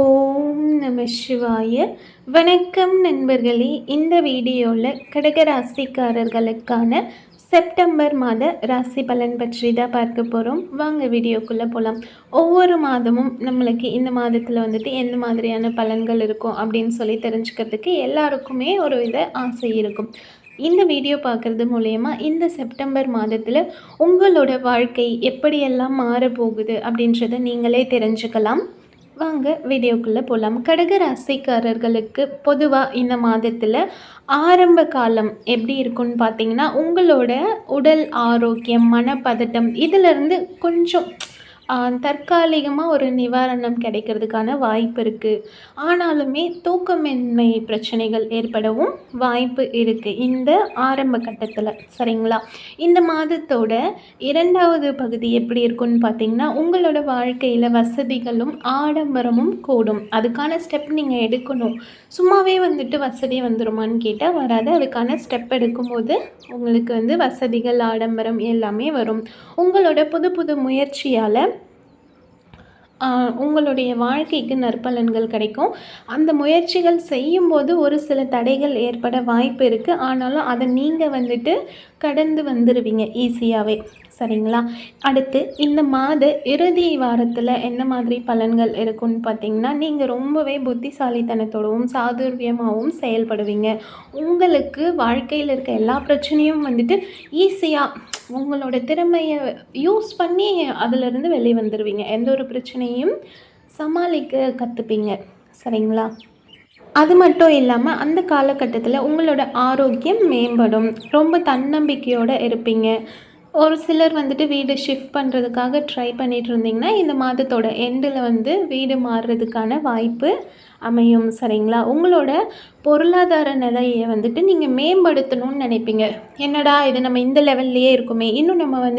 ஓம் நம சிவாய. வணக்கம் நண்பர்களே. இந்த வீடியோவில் கடகராசிக்காரர்களுக்கான செப்டம்பர் மாத ராசி பலன் பற்றி தான் பார்க்க போகிறோம். வாங்க வீடியோக்குள்ளே போகலாம். ஒவ்வொரு மாதமும் நம்மளுக்கு இந்த மாதத்தில் வந்துட்டு எந்த மாதிரியான பலன்கள் இருக்கும் அப்படின்னு சொல்லி தெரிஞ்சுக்கிறதுக்கு எல்லாருக்குமே ஒரு வித ஆசை இருக்கும். இந்த வீடியோ பார்க்குறது மூலயமா இந்த செப்டம்பர் மாதத்தில் உங்களோட வாழ்க்கை எப்படியெல்லாம் மாறப்போகுது அப்படின்றத நீங்களே தெரிஞ்சுக்கலாம். வாங்க வீடியோக்குள்ளே போகலாம். கடக ராசிக்காரர்களுக்கு பொதுவாக இந்த மாதத்தில் ஆரம்ப காலம் எப்படி இருக்குன்னு பார்த்தீங்கன்னா, உங்களோட உடல் ஆரோக்கியம், மனப்பதட்டம் இதிலிருந்து கொஞ்சம் தற்காலிகமாக ஒரு நிவாரணம் கிடைக்கிறதுக்கான வாய்ப்பு இருக்குது. ஆனாலுமே தூக்கமின்மை பிரச்சனைகள் ஏற்படவும் வாய்ப்பு இருக்குது இந்த ஆரம்ப கட்டத்தில். சரிங்களா? இந்த மாதத்தோட 2வது பகுதி எப்படி இருக்குன்னு பார்த்தீங்கன்னா, உங்களோட வாழ்க்கையில் வசதிகளும் ஆடம்பரமும் கூடும். அதுக்கான ஸ்டெப் நீங்கள் எடுக்கணும். சும்மாவே வந்துட்டு வசதி வந்துருமான்னு கேட்டால் வராது. அதுக்கான ஸ்டெப் எடுக்கும்போது உங்களுக்கு வசதிகள், ஆடம்பரம் எல்லாமே வரும். உங்களோட புது புது முயற்சியால் உங்களுடைய வாழ்க்கைக்கு நற்பலன்கள் கிடைக்கும். அந்த முயற்சிகள் செய்யும்போது ஒரு சில தடைகள் ஏற்பட வாய்ப்பு இருக்குது. ஆனாலும் அதை நீங்கள் கடந்து வந்துடுவீங்க ஈஸியாகவே. சரிங்களா? அடுத்து இந்த மாத இறுதி வாரத்தில் என்ன மாதிரி பலன்கள் இருக்குன்னு பார்த்தீங்கன்னா, நீங்கள் ரொம்பவே புத்திசாலித்தனத்தோடவும் சாதுர்யமாகவும் செயல்படுவீங்க. உங்களுக்கு வாழ்க்கையில் இருக்க எல்லா பிரச்சனையும் ஈஸியாக உங்களோட திறமையை யூஸ் பண்ணி அதிலிருந்து வெளியே வந்துடுவீங்க. எந்த ஒரு பிரச்சனையும் சமாளிக்க கற்றுப்பீங்க. சரிங்களா? அது மட்டும் இல்லாமல் அந்த காலகட்டத்தில் உங்களோட ஆரோக்கியம் மேம்படும். ரொம்ப தன்னம்பிக்கையோடு இருப்பீங்க. ஒரு சிலர் வீடு ஷிஃப்ட் பண்ணுறதுக்காக ட்ரை பண்ணிகிட்டு இருந்தீங்கன்னா, இந்த மாதத்தோட எண்டில் வீடு மாறுறதுக்கான வாய்ப்பு அமையும். சரிங்களா? உங்களோட பொருளாதார நிலையை நீங்கள் மேம்படுத்தணும்னு நினைப்பீங்க. என்னடா இது, நம்ம இந்த லெவல்லையே இருக்குமே, இன்னும் நம்ம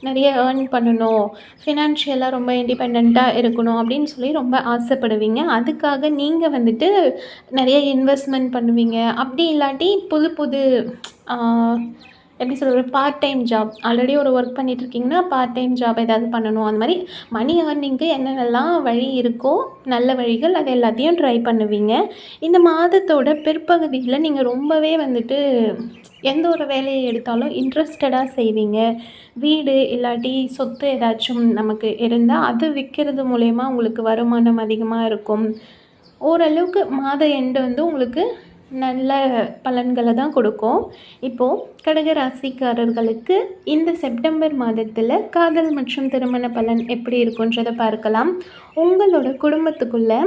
நிறைய ஏர்ன் பண்ணணும், ஃபினான்ஷியலாக ரொம்ப இண்டிபெண்ட்டாக இருக்கணும் அப்படின்னு சொல்லி ரொம்ப ஆசைப்படுவீங்க. அதுக்காக நீங்கள் நிறைய இன்வெஸ்ட்மெண்ட் பண்ணுவீங்க. அப்படி இல்லாட்டி புது புது எப்படி சொல்கிறது, பார்ட் டைம் ஜாப், ஆல்ரெடி ஒரு ஒர்க் பண்ணிகிட்ருக்கீங்கன்னா பார்ட் டைம் ஜாப் ஏதாவது பண்ணணும். அந்த மாதிரி மணி ஏர்னிங்க்கு என்னென்னலாம் வழி இருக்கோ, நல்ல வழிகள், அது எல்லாத்தையும் ட்ரை பண்ணுவீங்க. இந்த மாதத்தோட பிற்பகுதியில் நீங்கள் ரொம்பவே எந்த ஒரு வேலையை எடுத்தாலும் இன்ட்ரெஸ்டடாக செய்வீங்க. வீடு இல்லாட்டி சொத்து ஏதாச்சும் நமக்கு இருந்தால் அது விற்கிறது மூலயமா உங்களுக்கு வருமானம் அதிகமாக இருக்கும். ஓரளவுக்கு மாத எண்டு உங்களுக்கு நல்ல பலன்களை தான் கொடுக்கும். இப்போது கடகராசிக்காரர்களுக்கு இந்த செப்டம்பர் மாதத்தில் காதல் மற்றும் திருமண பலன் எப்படி இருக்குன்றதை பார்க்கலாம். உங்களோட குடும்பத்துக்குள்ளே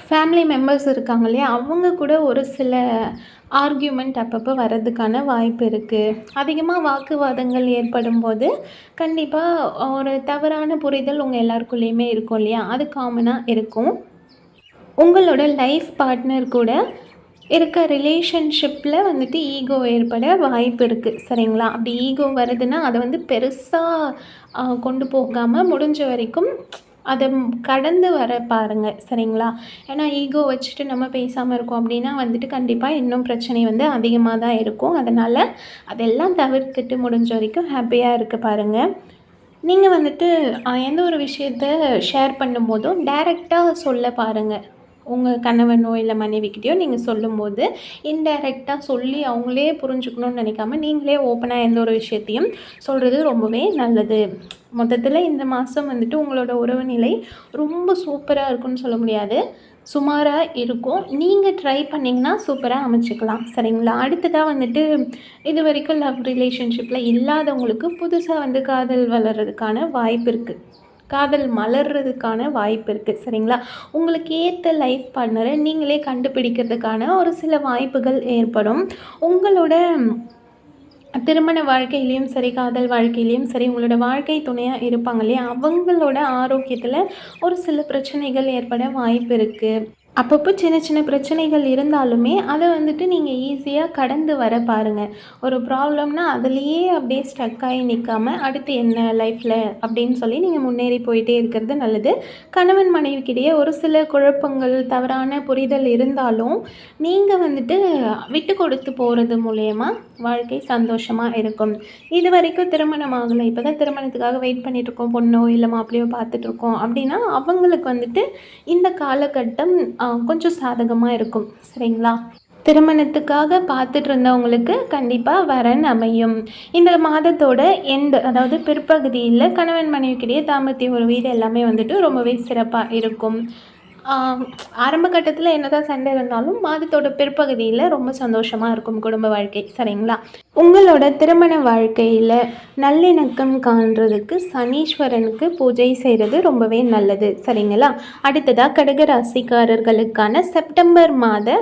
ஃபேமிலி மெம்பர்ஸ் இருக்காங்க இல்லையா, அவங்க கூட ஒரு சில ஆர்கியூமெண்ட் அப்பப்போ வர்றதுக்கான வாய்ப்பு இருக்குது. அதிகமாக வாக்குவாதங்கள் ஏற்படும் போது கண்டிப்பாக ஒரு தவறான புரிதல் உங்கள் எல்லாருக்குள்ளேயுமே இருக்கும் இல்லையா, அது காமனாக இருக்கும். உங்களோட லைஃப் பார்ட்னர் கூட இருக்க ரிலேஷன்ஷிப்பில் ஈகோ ஏற்பட வாய்ப்பு இருக்குது. சரிங்களா? அப்படி ஈகோ வருதுன்னா அதை பெருசாக கொண்டு போகாமல் முடிஞ்ச வரைக்கும் அதை கடந்து வர பாருங்கள். சரிங்களா? ஏன்னா ஈகோ வச்சுட்டு நம்ம பேசாமல் இருக்கோம் அப்படின்னா கண்டிப்பாக இன்னும் பிரச்சனை அதிகமாக தான் இருக்கும். அதனால் அதெல்லாம் தவிர்த்துட்டு முடிஞ்ச வரைக்கும் ஹாப்பியாக இருக்க பாருங்கள். நீங்கள் எந்த ஒரு விஷயத்த ஷேர் பண்ணும்போதும் டைரெக்டாக சொல்ல பாருங்கள். உங்கள் கணவனோ இல்லை மனைவிக்கிட்டேயோ நீங்கள் சொல்லும்போது இன்டைரக்டாக சொல்லி அவங்களே புரிஞ்சுக்கணுன்னு நினைக்காம நீங்களே ஓப்பனாக எந்த ஒரு விஷயத்தையும் சொல்கிறது ரொம்பவே நல்லது. மொத்தத்தில் இந்த மாதம் உங்களோட உறவு நிலை ரொம்ப சூப்பராக இருக்குன்னு சொல்ல முடியாது, சுமாராக இருக்கும். நீங்கள் ட்ரை பண்ணிங்கன்னா சூப்பராக அமைச்சிக்கலாம். சரிங்களா? அடுத்ததாக இது வரைக்கும் லவ் ரிலேஷன்ஷிப்பில் இல்லாதவங்களுக்கு புதுசாக காதல் வளர்கிறதுக்கான வாய்ப்பு இருக்குது. காதல் மலர்றதுக்கான வாய்ப்பு இருக்குது. சரிங்களா? உங்களுக்கு ஏற்ற லைஃப் பார்ட்னரை நீங்களே கண்டுபிடிக்கிறதுக்கான ஒரு சில வாய்ப்புகள் ஏற்படும். உங்களோட திருமண வாழ்க்கையிலையும் சரி, காதல் வாழ்க்கையிலையும் சரி, உங்களோட வாழ்க்கை துணையாக இருப்பாங்க இல்லையா, அவங்களோட ஆரோக்கியத்தில் ஒரு சில பிரச்சனைகள் ஏற்பட வாய்ப்பு இருக்குது. அப்பப்போ சின்ன சின்ன பிரச்சனைகள் இருந்தாலுமே அதை வந்துட்டு நீங்கள் ஈஸியாக கடந்து வர பாருங்கள். ஒரு ப்ராப்ளம்னா அதுலேயே அப்படியே ஸ்டக் ஆகி நிற்காம அடுத்து என்ன லைஃப்பில் அப்படின்னு சொல்லி நீங்கள் முன்னேறி போயிட்டே இருக்கிறது நல்லது. கணவன் மனைவிக்கிடையே ஒரு சில குழப்பங்கள், தவறான புரிதல் இருந்தாலும் நீங்கள் வந்துட்டு விட்டு கொடுத்து போகிறது மூலயமா வாழ்க்கை சந்தோஷமாக இருக்கும். இது வரைக்கும் திருமணம் ஆகலை, இப்போ தான் திருமணத்துக்காக வெயிட் பண்ணிகிட்ருக்கோம், பொண்ணோ இல்லை மாப்பிள்ளையோ பார்த்துட்ருக்கோம் அப்படின்னா அவங்களுக்கு வந்துட்டு இந்த காலகட்டம் கொஞ்சம் சாதகமாக இருக்கும். சரிங்களா? திருமணத்துக்காக பார்த்துட்டு இருந்தவங்களுக்கு கண்டிப்பாக வரன் அமையும். இந்த மாதத்தோட அதாவது பிற்பகுதியில் கணவன் மனைவிக்கிடையே தாம்பத்திய உறவு எல்லாமே வந்துட்டு ரொம்பவே சிறப்பாக இருக்கும். ஆரம்ப கட்டத்தில் என்னதான் சண்டை இருந்தாலும் மாதத்தோட பிற்பகுதியில் ரொம்ப சந்தோஷமாக இருக்கும் குடும்ப வாழ்க்கை. சரிங்களா? உங்களோட திருமண வாழ்க்கையில் நல்லிணக்கம் காண்றதுக்கு சனீஸ்வரனுக்கு பூஜை செய்கிறது ரொம்பவே நல்லது. சரிங்களா? அடுத்ததாக கடக ராசிக்காரர்களுக்கான செப்டம்பர் மாத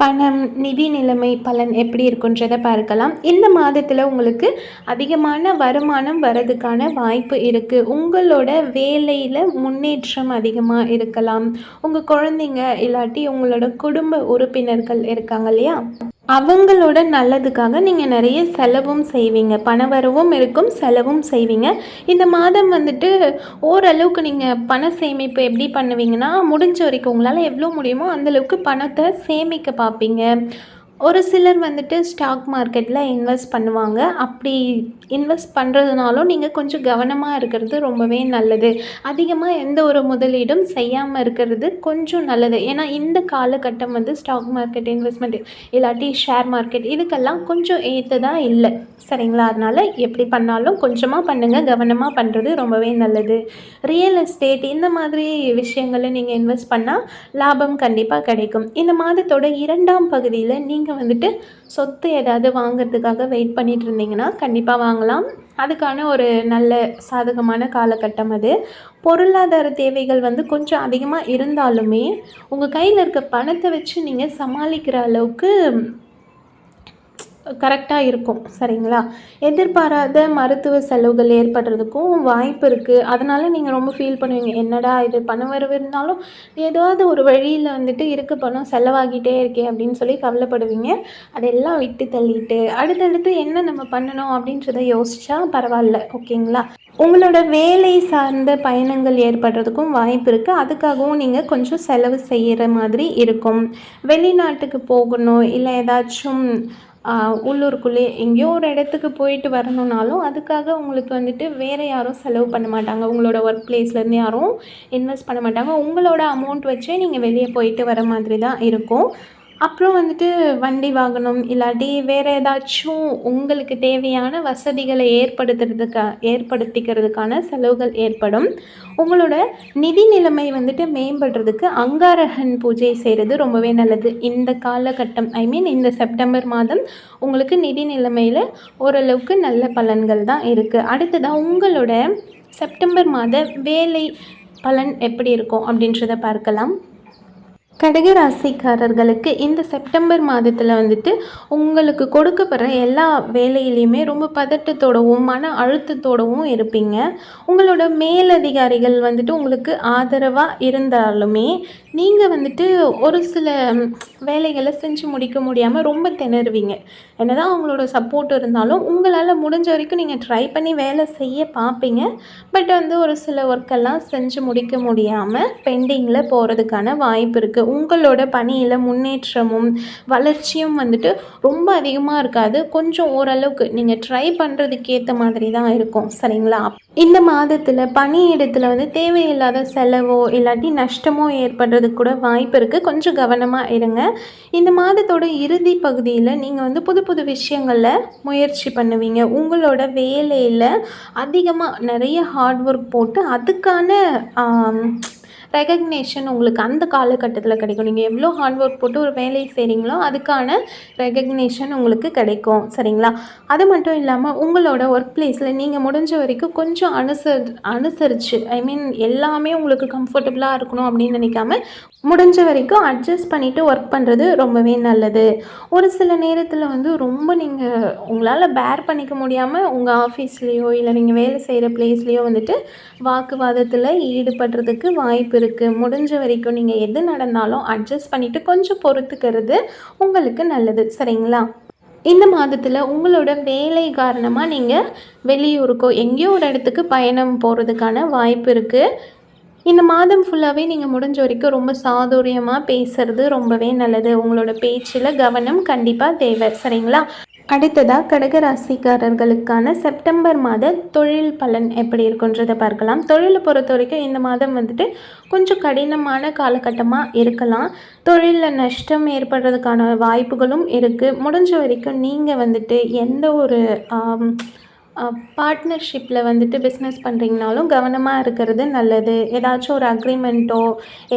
பணம், நிதி நிலைமை பலன் எப்படி இருக்குன்றதை பார்க்கலாம். இந்த மாதத்தில் உங்களுக்கு அதிகமான வருமானம் வரதுக்கான வாய்ப்பு இருக்குது. உங்களோட வேலையில் முன்னேற்றம் அதிகமாக இருக்கலாம். உங்கள் குழந்தைங்க இல்லாட்டி உங்களோட குடும்ப உறுப்பினர்கள் இருக்காங்க இல்லையா, அவங்களோட நல்லதுக்காக நீங்கள் நிறைய செலவும் செய்வீங்க. பணவரவும் இருக்கும், செலவும் செய்வீங்க. இந்த மாதம் வந்துட்டு ஓரளவுக்கு நீங்கள் பண சேமிப்பு எப்படி பண்ணுவீங்கன்னா, முடிஞ்ச வரைக்கும் உங்களால் எவ்வளோ முடியுமோ அந்தளவுக்கு பணத்தை சேமிக்க பார்ப்பீங்க. ஒரு சிலர் வந்துட்டு ஸ்டாக் மார்க்கெட்டில் இன்வெஸ்ட் பண்ணுவாங்க. அப்படி இன்வெஸ்ட் பண்ணுறதுனாலும் நீங்கள் கொஞ்சம் கவனமாக இருக்கிறது ரொம்பவே நல்லது. அதிகமாக எந்த ஒரு முதலீடும் செய்யாமல் இருக்கிறது கொஞ்சம் நல்லது. ஏன்னா இந்த காலகட்டம் வந்து ஸ்டாக் மார்க்கெட் இன்வெஸ்ட்மெண்ட் இல்லாட்டி ஷேர் மார்க்கெட் இதுக்கெல்லாம் கொஞ்சம் ஏற்றதாக இல்லை. சரிங்களா? அதனால் எப்படி பண்ணாலும் கொஞ்சமாக பண்ணுங்கள், கவனமாக பண்ணுறது ரொம்பவே நல்லது. ரியல் எஸ்டேட் இந்த மாதிரி விஷயங்களை நீங்கள் இன்வெஸ்ட் பண்ணால் லாபம் கண்டிப்பாக கிடைக்கும். இந்த மாதத்தோட 2ஆம் பகுதியில் நீங்கள் வந்துட்டு சொத்து ஏதாவது வாங்கிறதுக்காக வெயிட் பண்ணிட்டு இருந்தீங்கன்னா கண்டிப்பாக வாங்கலாம். அதுக்கான ஒரு நல்ல சாதகமான காலகட்டம் அது. பொருளாதார தேவைகள் வந்து கொஞ்சம் அதிகமாக இருந்தாலுமே உங்கள் கையில் இருக்க பணத்தை வச்சு நீங்கள் சமாளிக்கிற அளவுக்கு கரெக்டாக இருக்கும். சரிங்களா? எதிர்பாராத மருத்துவ செலவுகள் ஏற்படுறதுக்கும் வாய்ப்பு இருக்குது. அதனால் நீங்கள் ரொம்ப ஃபீல் பண்ணுவீங்க, என்னடா இது பணம் வரவு இருந்தாலும் ஏதாவது ஒரு வழியில் வந்துட்டு இருக்க பணம் செலவாகிட்டே இருக்கே அப்படின்னு சொல்லி கவலைப்படுவீங்க. அதெல்லாம் விட்டு தள்ளிட்டு அடுத்தடுத்து என்ன நம்ம பண்ணணும் அப்படின்றத யோசிச்சா பரவாயில்ல. ஓகேங்களா? உங்களோட வேலை சார்ந்த பயணங்கள் ஏற்படுறதுக்கும் வாய்ப்பு இருக்குது. அதுக்காகவும் நீங்கள் கொஞ்சம் செலவு செய்கிற மாதிரி இருக்கும். வெளிநாட்டுக்கு போகணும், இல்லை ஏதாச்சும் உள்ளூருக்குள்ளே எங்கேயோ ஒரு இடத்துக்கு போயிட்டு வரணுன்னாலும் அதுக்காக உங்களுக்கு வந்துட்டு வேறு யாரும் செலவு பண்ண மாட்டாங்க. உங்களோட ஒர்க் பிளேஸ்லேருந்து யாரும் இன்வெஸ்ட் பண்ண மாட்டாங்க. உங்களோட அமௌண்ட் வச்சே நீங்கள் வெளியே போயிட்டு வர மாதிரி தான் இருக்கும். அப்புறம் வந்துட்டு வண்டி வாங்கணும், இல்லாட்டி வேறு ஏதாச்சும் உங்களுக்கு தேவையான வசதிகளை ஏற்படுத்திக்கிறதுக்கான செலவுகள் ஏற்படும். உங்களோட நிதி நிலைமை வந்துட்டு மேம்படுறதுக்கு அங்காரகன் பூஜை செய்கிறது ரொம்பவே நல்லது. இந்த காலகட்டம் இந்த செப்டம்பர் மாதம் உங்களுக்கு நிதி நிலைமையில் ஓரளவுக்கு நல்ல பலன்கள் தான் இருக்குது. அடுத்ததாக உங்களோட செப்டம்பர் மாத வேலை பலன் எப்படி இருக்கும் அப்படின்றத பார்க்கலாம். கடக ராசிக்காரர்களுக்கு இந்த செப்டம்பர் மாதத்தில் வந்துட்டு உங்களுக்கு கொடுக்கப்படுற எல்லா வேலையிலையுமே ரொம்ப பதட்டத்தோடவும் மன அழுத்தத்தோடவும் இருப்பீங்க. உங்களோட மேலதிகாரிகள் வந்துட்டு உங்களுக்கு ஆதரவாக இருந்தாலுமே நீங்கள் வந்துட்டு ஒரு சில வேலைகளை செஞ்சு முடிக்க முடியாமல் ரொம்ப திணறுவீங்க. என்னதான் அவங்களோட சப்போர்ட் இருந்தாலும் உங்களால் முடிஞ்ச வரைக்கும் நீங்கள் ட்ரை பண்ணி வேலை செய்ய பார்ப்பீங்க. பட் வந்து ஒரு சில ஒர்க்கெல்லாம் செஞ்சு முடிக்க முடியாமல் பெண்டிங்கில் போகிறதுக்கான வாய்ப்பு இருக்குது. உங்களோட பணியில் முன்னேற்றமும் வளர்ச்சியும் வந்துட்டு ரொம்ப அதிகமாக இருக்காது. கொஞ்சம் ஓரளவுக்கு நீங்கள் ட்ரை பண்ணுறதுக்கு ஏற்ற மாதிரி தான் இருக்கும். சரிங்களா? இந்த மாதத்தில் பணியிடத்தில் வந்து தேவையில்லாத செலவோ இல்லாட்டி நஷ்டமோ ஏற்படுறதுக்கு கூட வாய்ப்பு இருக்குது. கொஞ்சம் கவனமாக இருங்க. இந்த மாதத்தோட இறுதி பகுதியில் நீங்கள் வந்து புது புது விஷயங்களில் முயற்சி பண்ணுவீங்க. உங்களோட வேலையில் அதிகமாக நிறைய ஹார்ட் ஒர்க் போட்டு அதுக்கான ரெகக்னேஷன் உங்களுக்கு அந்த காலகட்டத்தில் கிடைக்கும். நீங்கள் எவ்வளோ ஹார்ட் ஒர்க் போட்டு ஒரு வேலையை செய்கிறீங்களோ அதுக்கான ரெகக்னேஷன் உங்களுக்கு கிடைக்கும். சரிங்களா? அது மட்டும் இல்லாமல் உங்களோட ஒர்க் பிளேஸில் நீங்கள் முடிஞ்ச வரைக்கும் கொஞ்சம் அனுசரித்து எல்லாமே உங்களுக்கு கம்ஃபர்டபுளாக இருக்கணும் அப்படின்னு நினைக்காம முடிஞ்ச வரைக்கும் அட்ஜஸ்ட் பண்ணிவிட்டு ஒர்க் பண்ணுறது ரொம்பவே நல்லது. ஒரு சில நேரத்தில் வந்து ரொம்ப நீங்கள் உங்களால் பேர் பண்ணிக்க முடியாமல் உங்கள் ஆஃபீஸ்லேயோ இல்லை நீங்கள் வேலை செய்கிற பிளேஸ்லேயோ வந்துட்டு வாக்குவாதத்தில் ஈடுபடுறதுக்கு வாய்ப்பு இருக்குது. முடிஞ்ச வரைக்கும் நீங்கள் எது நடந்தாலும் அட்ஜஸ்ட் பண்ணிவிட்டு கொஞ்சம் பொறுத்துக்கிறது உங்களுக்கு நல்லது. சரிங்களா? இந்த மாதத்தில் உங்களோட வேலை காரணமாக நீங்கள் வெளியூருக்கோ எங்கேயோ ஒரு இடத்துக்கு பயணம் போகிறதுக்கான வாய்ப்பு இருக்குது. இந்த மாதம் ஃபுல்லாகவே நீங்கள் முடிஞ்ச வரைக்கும் ரொம்ப சாதுரியமாக பேசுகிறது ரொம்பவே நல்லது. உங்களோட பேச்சில் கவனம் கண்டிப்பாக தேவை. சரிங்களா? அடுத்ததாக கடகராசிக்காரர்களுக்கான செப்டம்பர் மாத தொழில் பலன் எப்படி இருக்குன்றதை பார்க்கலாம். தொழிலை பொறுத்த வரைக்கும் இந்த மாதம் வந்துட்டு கொஞ்சம் கடினமான காலகட்டமாக இருக்கலாம். தொழிலில் நஷ்டம் ஏற்படுறதுக்கான வாய்ப்புகளும் இருக்குது. முடிஞ்ச வரைக்கும் நீங்கள் வந்துட்டு எந்த ஒரு பார்ட்னர்ஷிப்பில் வந்துட்டு பிஸ்னஸ் பண்ணுறீங்கனாலும் கவனமாக இருக்கிறது நல்லது. ஏதாச்சும் ஒரு அக்ரிமெண்ட்டோ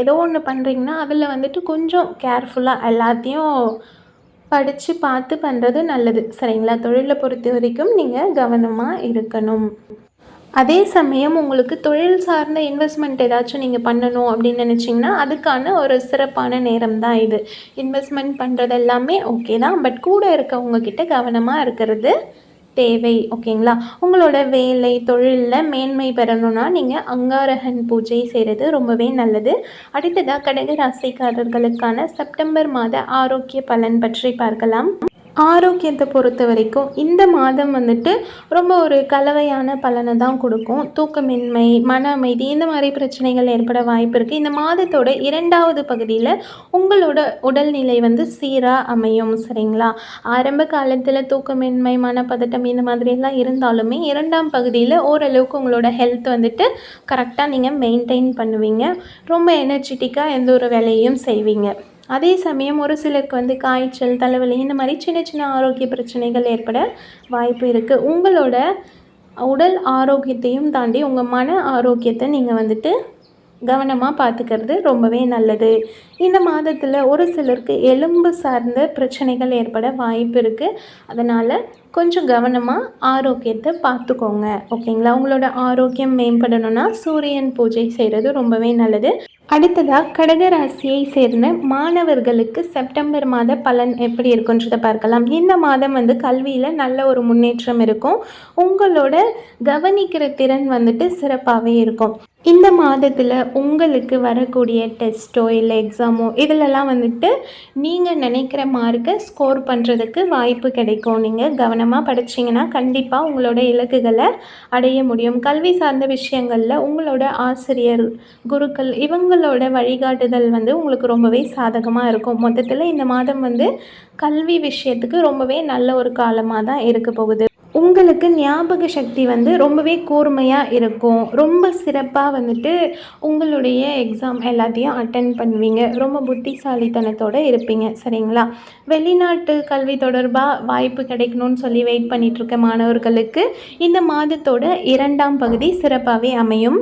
ஏதோ ஒன்று பண்ணுறீங்கன்னா அதில் வந்துட்டு கொஞ்சம் கேர்ஃபுல்லாக எல்லாத்தையும் படித்து பார்த்து பண்ணுறது நல்லது. சரிங்களா? தொழிலை பொறுத்த வரைக்கும் நீங்கள் கவனமாக இருக்கணும். அதே சமயம் உங்களுக்கு தொழில் சார்ந்த இன்வெஸ்ட்மெண்ட் ஏதாச்சும் நீங்கள் பண்ணணும் அப்படின்னு நினச்சிங்கன்னா அதுக்கான ஒரு சிறப்பான நேரம் தான் இது. இன்வெஸ்ட்மெண்ட் பண்ணுறது எல்லாமே ஓகே தான், பட் கூட இருக்கவங்கக்கிட்ட கவனமாக இருக்கிறது தேவை. ஓகேங்களா? உங்களோட வேலை தொழிலில் மேன்மை பெறணும்னா நீங்கள் அங்காரகன் பூஜை செய்கிறது ரொம்பவே நல்லது. அடுத்ததாக கடக ராசிக்காரர்களுக்கான செப்டம்பர் மாத ஆரோக்கிய பலன் பற்றி பார்க்கலாம். ஆரோக்கியத்தை பொறுத்த வரைக்கும் இந்த மாதம் வந்துட்டு ரொம்ப ஒரு கலவையான பலனை தான் கொடுக்கும். தூக்கமின்மை, மன அமைதி இந்த மாதிரி பிரச்சனைகள் ஏற்பட வாய்ப்பு இருக்குது. இந்த மாதத்தோட 2வது பகுதியில் உங்களோட உடல்நிலை வந்து சீராக அமையும். சரிங்களா? ஆரம்ப காலத்தில் தூக்கமின்மை, மனப்பதட்டம் இந்த மாதிரியெல்லாம் இருந்தாலுமே 2ஆம் பகுதியில் ஓரளவுக்கு உங்களோட ஹெல்த் வந்துட்டு கரெக்டாக நீங்கள் மெயின்டைன் பண்ணுவீங்க. ரொம்ப எனர்ஜெட்டிக்காக எந்த ஒரு வேலையும் செய்வீங்க. அதே சமயம் ஒரு சிலருக்கு வந்து காய்ச்சல், தலைவலி இந்த மாதிரி சின்ன சின்ன ஆரோக்கிய பிரச்சனைகள் ஏற்பட வாய்ப்பு இருக்குது. உங்களோட உடல் ஆரோக்கியத்தையும் தாண்டி உங்கள் மன ஆரோக்கியத்தை நீங்கள் வந்துட்டு கவனமாக பார்த்துக்கிறது ரொம்பவே நல்லது. இந்த மாதத்தில் ஒரு சிலருக்கு எலும்பு சார்ந்த பிரச்சனைகள் ஏற்பட வாய்ப்பு இருக்குது. அதனால் கொஞ்சம் கவனமாக ஆரோக்கியத்தை பார்த்துக்கோங்க. ஓகேங்களா? உங்களோட ஆரோக்கியம் மேம்படணும்னா சூரியன் பூஜை செய்கிறது ரொம்பவே நல்லது. அடுத்ததாக கடகராசியை சேர்ந்த மாணவர்களுக்கு செப்டம்பர் மாத பலன் எப்படி இருக்குன்றதை பார்க்கலாம். இந்த மாதம் வந்து கல்வியில் நல்ல ஒரு முன்னேற்றம் இருக்கும். உங்களோட கவனிக்கிற திறன் வந்துட்டு சிறப்பாகவே இருக்கும். இந்த மாதத்தில் உங்களுக்கு வரக்கூடிய டெஸ்ட்டோ இல்லை எக்ஸாமோ இதிலெல்லாம் வந்துட்டு நீங்கள் நினைக்கிற மார்க்கை ஸ்கோர் பண்ணுறதுக்கு வாய்ப்பு கிடைக்கும். நீங்கள் கவனமாக படிச்சிங்கன்னா கண்டிப்பாக உங்களோட இலக்குகளை அடைய முடியும். கல்வி சார்ந்த விஷயங்களில் உங்களோட ஆசிரியர், குருக்கள் இவங்களோட வழிகாட்டுதல் வந்து உங்களுக்கு ரொம்பவே சாதகமாக இருக்கும். மொத்தத்தில் இந்த மாதம் வந்து கல்வி விஷயத்துக்கு ரொம்பவே நல்ல ஒரு காலமாக தான் இருக்க போகுது. உங்களுக்கு ஞாபக சக்தி வந்து ரொம்பவே கூர்மையாக இருக்கும். ரொம்ப சிறப்பாக வந்துட்டு உங்களுடைய எக்ஸாம் எல்லாத்தையும் அட்டன் பண்ணுவீங்க. ரொம்ப புத்திசாலித்தனத்தோடு இருப்பீங்க. சரிங்களா? வெளிநாட்டு கல்வி தொடர்பாக வாய்ப்பு கிடைக்கணும்னு சொல்லி வெயிட் பண்ணிகிட்ருக்க மாணவர்களுக்கு இந்த மாதத்தோட 2ஆம் பகுதி சிறப்பாகவே அமையும்.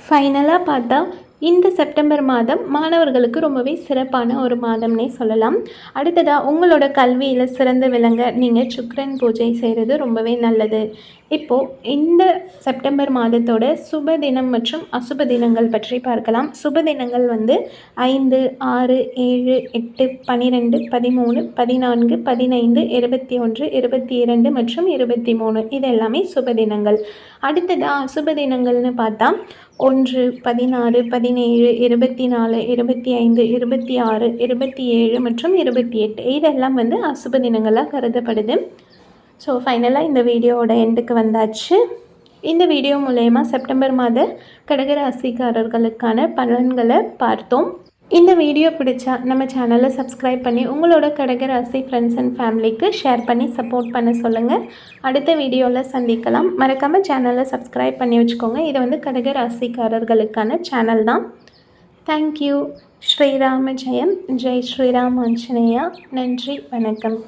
ஃபைனலாக பார்த்தா இந்த செப்டம்பர் மாதம் மாணவர்களுக்கு ரொம்பவே சிறப்பான ஒரு மாதம்னே சொல்லலாம். அடுத்ததாக உங்களோட கல்வியில் சிறந்து விளங்க நீங்கள் சுக்கிரன் பூஜை செய்கிறது ரொம்பவே நல்லது. இப்போது இந்த செப்டம்பர் மாதத்தோட சுப தினம் மற்றும் அசுப தினங்கள் பற்றி பார்க்கலாம். சுப தினங்கள் வந்து 5, 6, 7, 8, 12, 13, 14, 15, 21, 22 மற்றும் 23 இது எல்லாமே சுப தினங்கள். அடுத்ததாக அசுப தினங்கள்னு பார்த்தா 1, 16, 17, 24, 25, 26, 27 மற்றும் 28 இதெல்லாம் வந்து அசுப தினங்களாக கருதப்படுது. ஸோ ஃபைனலாக இந்த வீடியோவோட எண்டுக்கு வந்தாச்சு. இந்த வீடியோ மூலயமா செப்டம்பர் மாத கடகராசிக்காரர்களுக்கான பலன்களை பார்த்தோம். இந்த வீடியோ பிடிச்சா நம்ம சேனலை சப்ஸ்கிரைப் பண்ணி உங்களோட கடகராசி ஃப்ரெண்ட்ஸ் அண்ட் ஃபேமிலிக்கு ஷேர் பண்ணி சப்போர்ட் பண்ண சொல்லுங்கள். அடுத்த வீடியோவில் சந்திக்கலாம். மறக்காமல் சேனலை சப்ஸ்கிரைப் பண்ணி வச்சுக்கோங்க. இது வந்து கடகராசிக்காரர்களுக்கான சேனல் தான். தேங்க்யூ. ஸ்ரீராம ஜெயம். ஜெய் ஸ்ரீராம் ஆஞ்சநேயா. நன்றி, வணக்கம்.